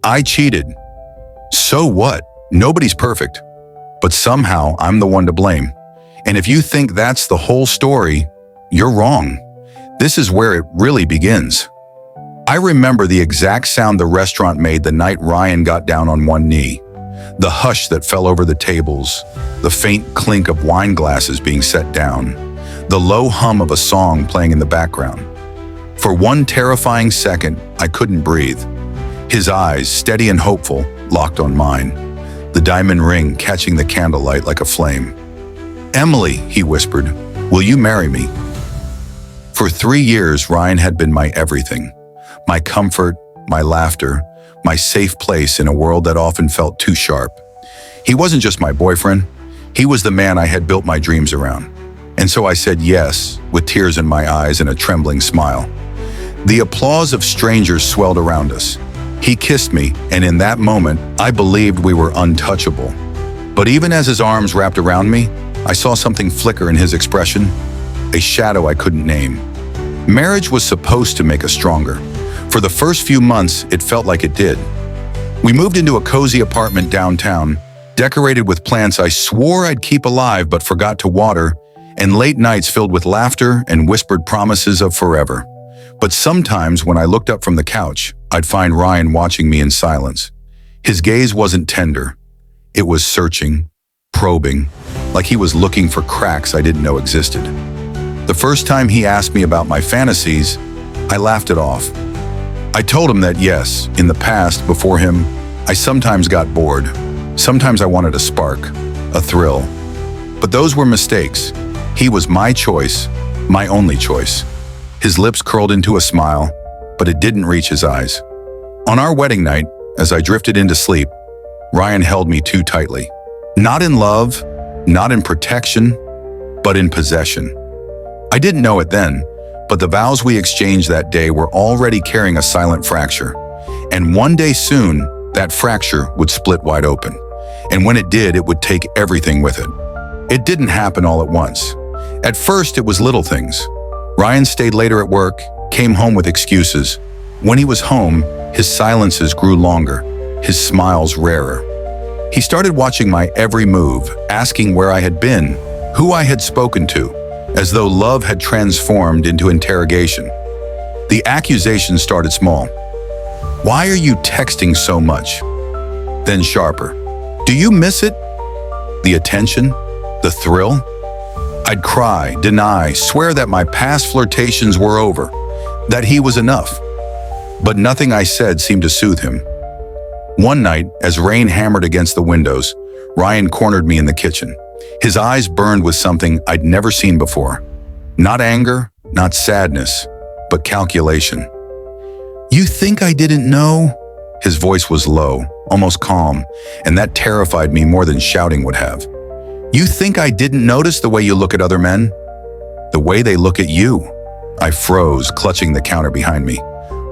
I cheated. So what? Nobody's perfect. But somehow I'm the one to blame. And if you think that's the whole story, you're wrong. This is where it really begins. I remember the exact sound the restaurant made the night Ryan got down on one knee. The hush that fell over the tables, the faint clink of wine glasses being set down, the low hum of a song playing in the background. For one terrifying second, I couldn't breathe. His eyes, steady and hopeful, locked on mine, the diamond ring catching the candlelight like a flame. "Emily," he whispered, "will you marry me?" For 3 years, Ryan had been my everything, my comfort, my laughter, my safe place in a world that often felt too sharp. He wasn't just my boyfriend, he was the man I had built my dreams around. And so I said yes, with tears in my eyes and a trembling smile. The applause of strangers swelled around us. He kissed me, and in that moment, I believed we were untouchable. But even as his arms wrapped around me, I saw something flicker in his expression, a shadow I couldn't name. Marriage was supposed to make us stronger. For the first few months, it felt like it did. We moved into a cozy apartment downtown, decorated with plants I swore I'd keep alive but forgot to water, and late nights filled with laughter and whispered promises of forever. But sometimes when I looked up from the couch, I'd find Ryan watching me in silence. His gaze wasn't tender. It was searching, probing, like he was looking for cracks I didn't know existed. The first time he asked me about my fantasies, I laughed it off. I told him that yes, in the past, before him, I sometimes got bored. Sometimes I wanted a spark, a thrill. But those were mistakes. He was my choice, my only choice. His lips curled into a smile, but it didn't reach his eyes. On our wedding night, as I drifted into sleep, Ryan held me too tightly. Not in love, not in protection, but in possession. I didn't know it then, but the vows we exchanged that day were already carrying a silent fracture. And one day soon, that fracture would split wide open. And when it did, it would take everything with it. It didn't happen all at once. At first, it was little things. Ryan stayed later at work, came home with excuses. When he was home, his silences grew longer, his smiles rarer. He started watching my every move, asking where I had been, who I had spoken to, as though love had transformed into interrogation. The accusations started small. "Why are you texting so much?" Then sharper. "Do you miss it?" The attention, the thrill. I'd cry, deny, swear that my past flirtations were over, that he was enough. But nothing I said seemed to soothe him. One night, as rain hammered against the windows, Ryan cornered me in the kitchen. His eyes burned with something I'd never seen before. Not anger, not sadness, but calculation. "You think I didn't know?" His voice was low, almost calm, and that terrified me more than shouting would have. "You think I didn't notice the way you look at other men? The way they look at you?" I froze, clutching the counter behind me.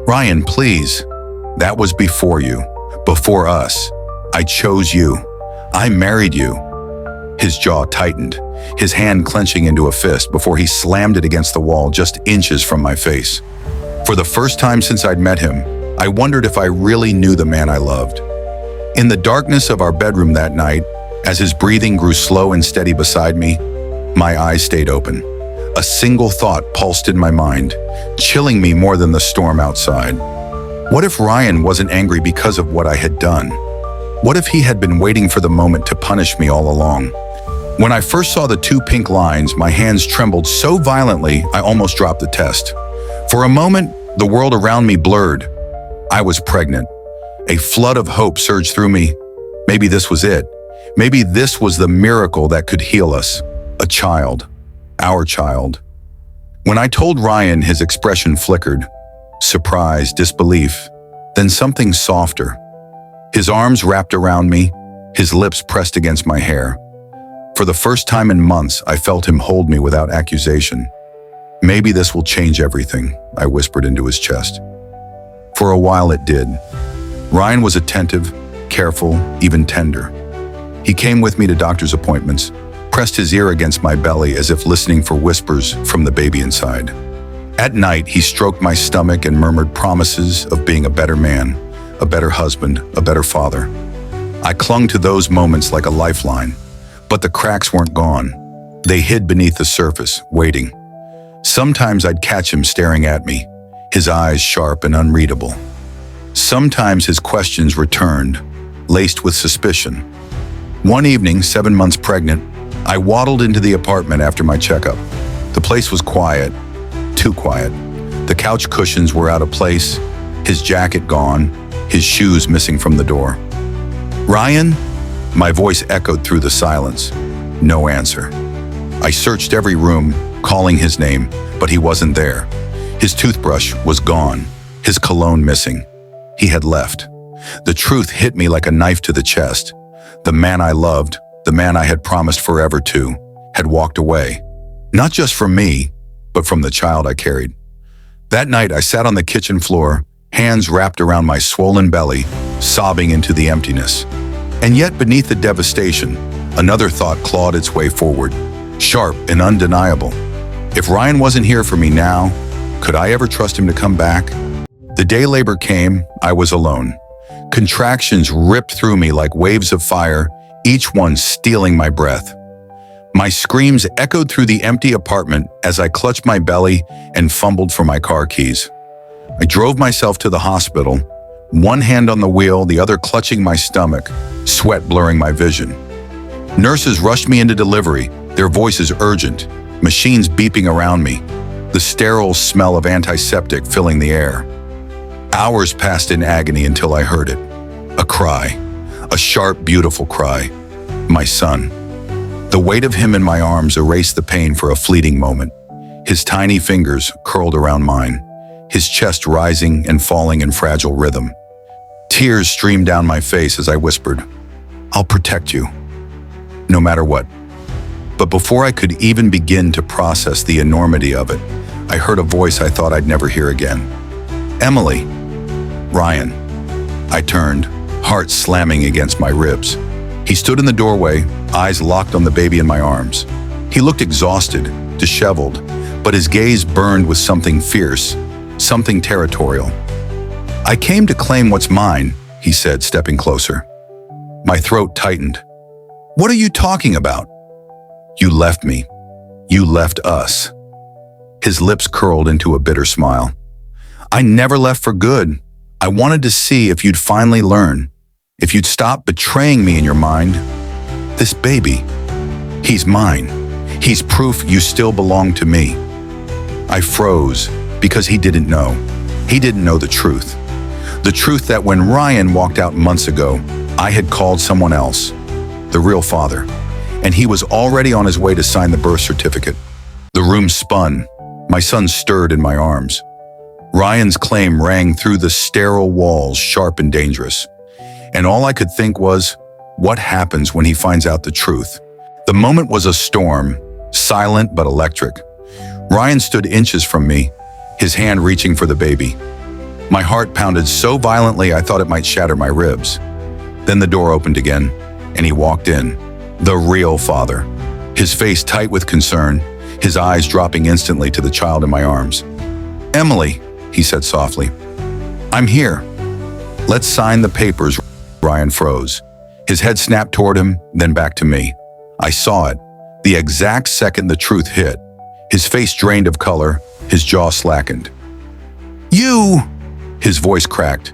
"Ryan, please. That was before you. Before us. I chose you. I married you." His jaw tightened, his hand clenching into a fist before he slammed it against the wall just inches from my face. For the first time since I'd met him, I wondered if I really knew the man I loved. In the darkness of our bedroom that night, as his breathing grew slow and steady beside me, my eyes stayed open. A single thought pulsed in my mind, chilling me more than the storm outside. What if Ryan wasn't angry because of what I had done? What if he had been waiting for the moment to punish me all along? When I first saw the 2 pink lines, my hands trembled so violently I almost dropped the test. For a moment, the world around me blurred. I was pregnant. A flood of hope surged through me. Maybe this was it. Maybe this was the miracle that could heal us. A child. Our child. When I told Ryan, his expression flickered. Surprise, disbelief, then something softer. His arms wrapped around me, his lips pressed against my hair. For the first time in months, I felt him hold me without accusation. "Maybe this will change everything," I whispered into his chest. For a while it did. Ryan was attentive, careful, even tender. He came with me to doctor's appointments, pressed his ear against my belly as if listening for whispers from the baby inside. At night, he stroked my stomach and murmured promises of being a better man, a better husband, a better father. I clung to those moments like a lifeline, but the cracks weren't gone. They hid beneath the surface, waiting. Sometimes I'd catch him staring at me, his eyes sharp and unreadable. Sometimes his questions returned, laced with suspicion. One evening, 7 months pregnant, I waddled into the apartment after my checkup. The place was quiet, too quiet. The couch cushions were out of place, his jacket gone, his shoes missing from the door. "Ryan?" My voice echoed through the silence. No answer. I searched every room, calling his name, but he wasn't there. His toothbrush was gone, his cologne missing. He had left. The truth hit me like a knife to the chest. The man I loved, the man I had promised forever to, had walked away. Not just from me, but from the child I carried. That night, I sat on the kitchen floor, hands wrapped around my swollen belly, sobbing into the emptiness. And yet, beneath the devastation, another thought clawed its way forward, sharp and undeniable. If Ryan wasn't here for me now, could I ever trust him to come back? The day labor came, I was alone. Contractions ripped through me like waves of fire, each one stealing my breath. My screams echoed through the empty apartment as I clutched my belly and fumbled for my car keys. I drove myself to the hospital, one hand on the wheel, the other clutching my stomach, sweat blurring my vision. Nurses rushed me into delivery, their voices urgent, machines beeping around me, the sterile smell of antiseptic filling the air. Hours passed in agony until I heard it. A cry, a sharp, beautiful cry. My son. The weight of him in my arms erased the pain for a fleeting moment. His tiny fingers curled around mine, his chest rising and falling in fragile rhythm. Tears streamed down my face as I whispered, "I'll protect you, no matter what." But before I could even begin to process the enormity of it, I heard a voice I thought I'd never hear again. "Emily." "Ryan." I turned, heart slamming against my ribs. He stood in the doorway, eyes locked on the baby in my arms. He looked exhausted, disheveled, but his gaze burned with something fierce, something territorial. "I came to claim what's mine," he said, stepping closer. My throat tightened. "What are you talking about?" "You left me. You left us." His lips curled into a bitter smile. "I never left for good. I wanted to see if you'd finally learn, if you'd stop betraying me in your mind. This baby, he's mine. He's proof you still belong to me." I froze because he didn't know. He didn't know the truth. The truth that when Ryan walked out months ago, I had called someone else, the real father, and he was already on his way to sign the birth certificate. The room spun. My son stirred in my arms. Ryan's claim rang through the sterile walls, sharp and dangerous. And all I could think was, what happens when he finds out the truth? The moment was a storm, silent but electric. Ryan stood inches from me, his hand reaching for the baby. My heart pounded so violently I thought it might shatter my ribs. Then the door opened again, and he walked in. The real father. His face tight with concern, his eyes dropping instantly to the child in my arms. "Emily," he said softly. "I'm here. Let's sign the papers." Ryan froze. His head snapped toward him, then back to me. I saw it, the exact second the truth hit. His face drained of color, his jaw slackened. "You!" His voice cracked.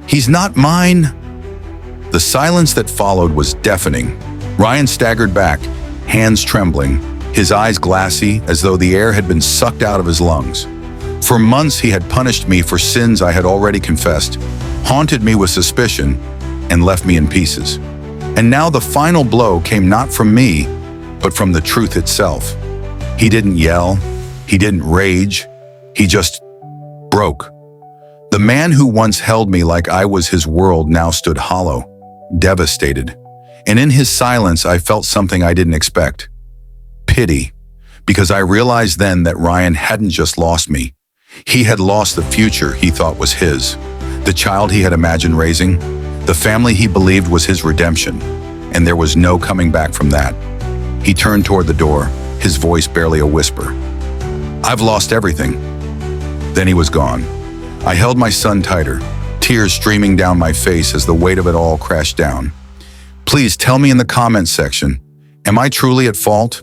"He's not mine." The silence that followed was deafening. Ryan staggered back, hands trembling, his eyes glassy as though the air had been sucked out of his lungs. For months he had punished me for sins I had already confessed, haunted me with suspicion, and left me in pieces. And now the final blow came not from me, but from the truth itself. He didn't yell, he didn't rage, he just broke. The man who once held me like I was his world now stood hollow, devastated. And in his silence, I felt something I didn't expect. Pity, because I realized then that Ryan hadn't just lost me. He had lost the future he thought was his, the child he had imagined raising, the family he believed was his redemption, and there was no coming back from that. He turned toward the door, his voice barely a whisper. "I've lost everything." Then he was gone. I held my son tighter, tears streaming down my face as the weight of it all crashed down. Please tell me in the comments section, am I truly at fault?